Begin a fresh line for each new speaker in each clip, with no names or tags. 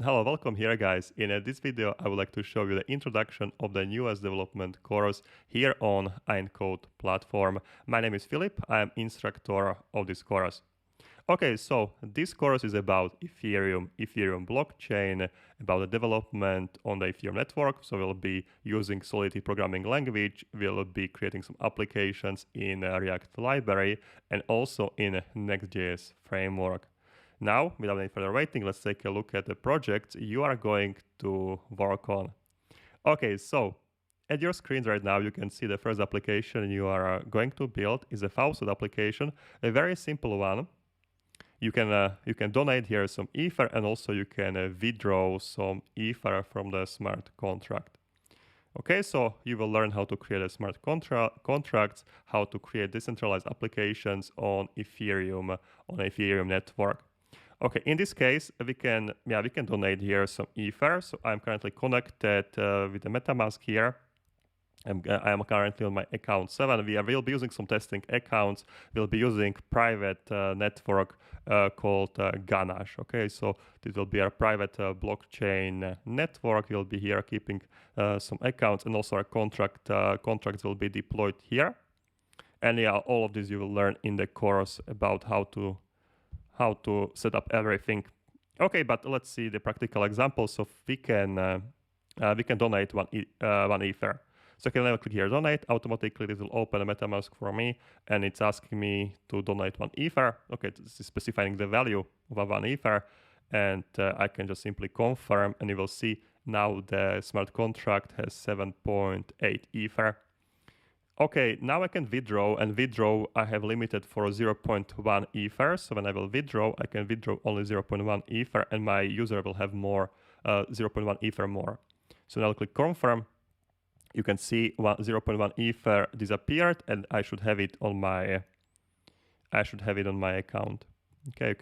Hello, welcome here guys. In this video I would like to show you the introduction of the newest development course here on Encode platform. My name is Philip, I am instructor of this course. Okay, so this course is about Ethereum blockchain, about the development on the Ethereum network. So we'll be using Solidity programming language, we'll be creating some applications in React library and also in Next.js framework. Now, without any further waiting, let's take a look at the project you are going to work on. Okay, so at your screen right now, you can see the first application you are going to build is a Faucet application, a very simple one. You can donate here some Ether, and also you can withdraw some Ether from the smart contract. Okay, so you will learn how to create a smart contracts, how to create decentralized applications on Ethereum network. Okay, in this case, we can donate here some Ether. So I'm currently connected with the MetaMask here. I am currently on my account 7. We'll be using some testing accounts. We'll be using private network called Ganache. Okay, so this will be our private blockchain network. We'll be here keeping some accounts, and also our contracts will be deployed here. And yeah, all of this you will learn in the course about how to set up everything. Okay, but let's see the practical examples. So we can donate one Ether. So I can now click here donate. Automatically this will open a MetaMask for me, and it's asking me to donate one Ether. Okay, this is specifying the value of one Ether, and I can just simply confirm, and you will see now the smart contract has 7.8 Ether. Okay, now I can withdraw, and withdraw I have limited for 0.1 Ether. So when I will withdraw, I can withdraw only 0.1 Ether, and my user will have more 0.1 Ether more. So now I'll click confirm. You can see 0.1 Ether disappeared, and I should have it on my account. Okay,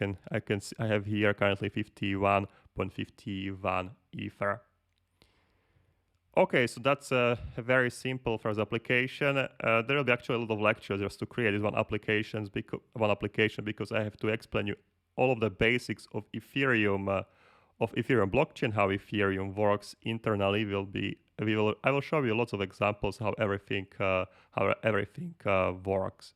I have here currently 51.51 Ether. Okay, so that's a very simple first application. There will be actually a lot of lectures just to create this one application because I have to explain you all of the basics of Ethereum blockchain, how Ethereum works internally. I will show you lots of examples how everything works.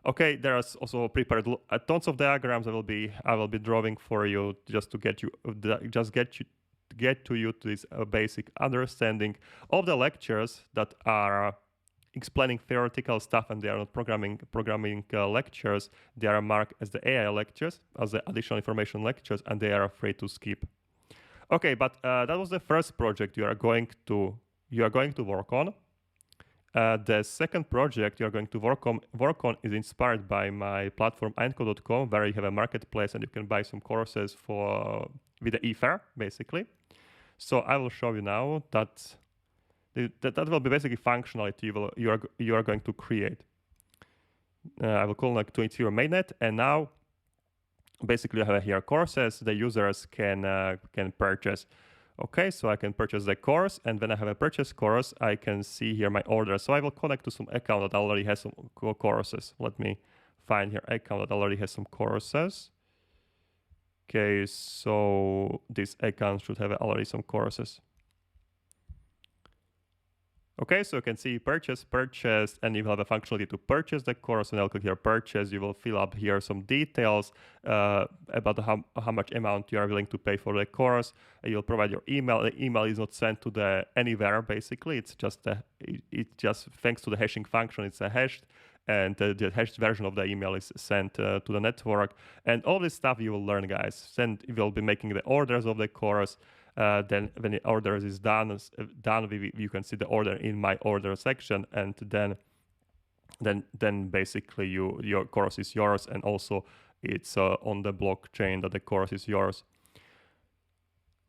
Okay, there is also prepared tons of diagrams I will be drawing for you just to get to this basic understanding of the lectures that are explaining theoretical stuff, and they are not programming lectures. They are marked as the AI lectures, as the additional information lectures, and they are free to skip. Okay, but that was the first project you are going to work on. The second project you are going to work on is inspired by my platform encode.com, where you have a marketplace and you can buy some courses with the Ether, basically. So I will show you now that will be basically functionality you are going to create. I will connect to Ethereum mainnet, and now basically I have here courses the users can purchase. Okay, so I can purchase the course, and when I have a purchase course, I can see here my order. So I will connect to some account that already has some courses. Let me find here account that already has some courses. Okay, so this account should have already some courses. Okay, so you can see purchased, and you will have a functionality to purchase the course, and I'll click here purchase. You will fill up here some details about how much amount you are willing to pay for the course. You'll provide your email. The email is not sent to anywhere, basically. It's just thanks to the hashing function, it's a hashed, and the hashed version of the email is sent to the network. And all this stuff you will learn, guys. Then you will be making the orders of the course. Then when the order is done, you can see the order in my order section, and then basically your course is yours, and also it's on the blockchain that the course is yours.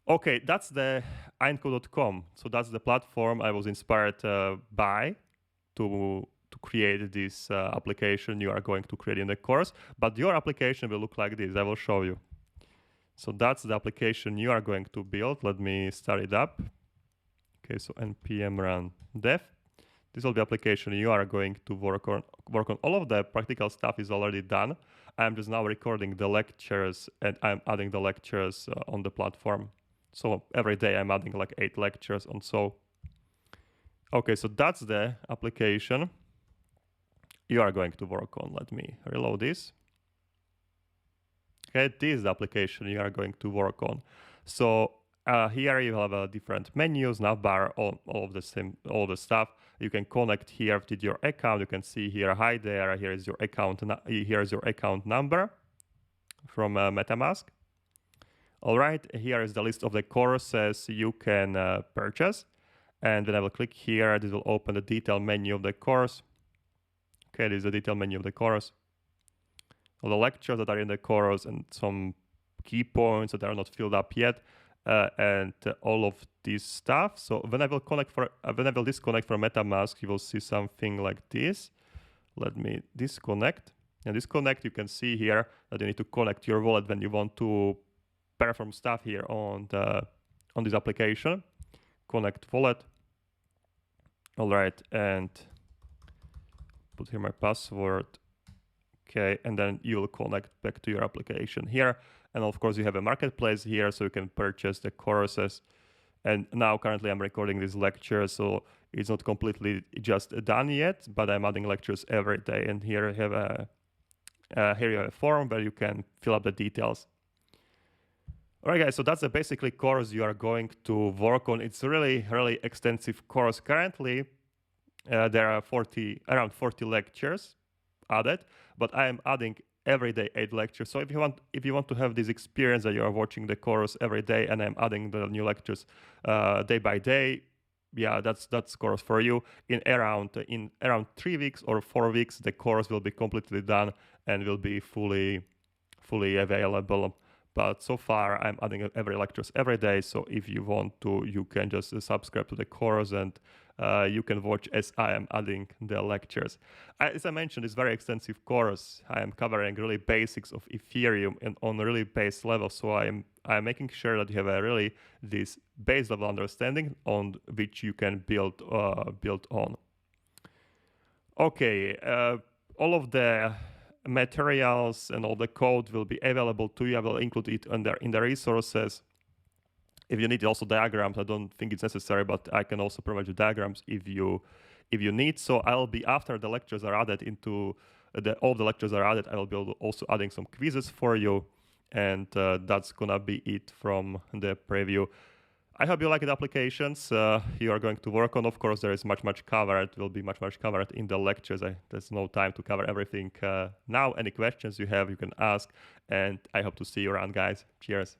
Okay, that's the encode.com. So that's the platform I was inspired by to create this application you are going to create in the course. But your application will look like this. I will show you. So that's the application you are going to build. Let me start it up. Okay, so npm run dev. This will be application you are going to work on. All of the practical stuff is already done. I'm just now recording the lectures and I'm adding the lectures on the platform. So every day I'm adding like 8 lectures on so. Okay, so that's the application you are going to work on. Let me reload this. Okay, this is the application you are going to work on. So here you have different menus, navbar, all of the same, all the stuff. You can connect here with your account. You can see here, hi there. Here is your account. Here is your account number from MetaMask. All right, here is the list of the courses you can purchase. And when I will click here, this will open the detail menu of the course. Okay, this is the detail menu of the course. All the lectures that are in the course and some key points that are not filled up yet, and all of this stuff. So when I will disconnect from MetaMask, you will see something like this. Let me disconnect. And disconnect, you can see here that you need to connect your wallet when you want to perform stuff here on this application. Connect wallet. All right, and put here my password. Okay, and then you'll connect back to your application here. And of course, you have a marketplace here, so you can purchase the courses. And now currently I'm recording this lecture, so it's not completely just done yet, but I'm adding lectures every day. And here you have a form where you can fill up the details. All right, guys, so that's the basically course you are going to work on. It's a really, really extensive course. Currently, there are around 40 lectures added, but I am adding every day 8 lectures. So if you want to have this experience that you are watching the course every day and I'm adding the new lectures day by day, yeah, that's course for you. In around 3 weeks or 4 weeks, the course will be completely done and will be fully available. But so far, I'm adding every lectures every day. So if you want to, you can just subscribe to the course and you can watch as I am adding the lectures. As I mentioned, it's a very extensive course. I am covering really basics of Ethereum and on a really base level. So I'm making sure that you have a really this base level understanding on which you can build on. Okay, all of the materials and all the code will be available to you. I will include it in the resources. If you need also diagrams, I don't think it's necessary, but I can also provide you diagrams if you need. So I'll be, after the lectures are added into all the lectures are added, I will be also adding some quizzes for you, and that's gonna be it from the preview. I hope you like the applications you are going to work on. Of course, there is much covered. Will be much covered in the lectures. There's no time to cover everything now. Any questions you have, you can ask, and I hope to see you around, guys. Cheers.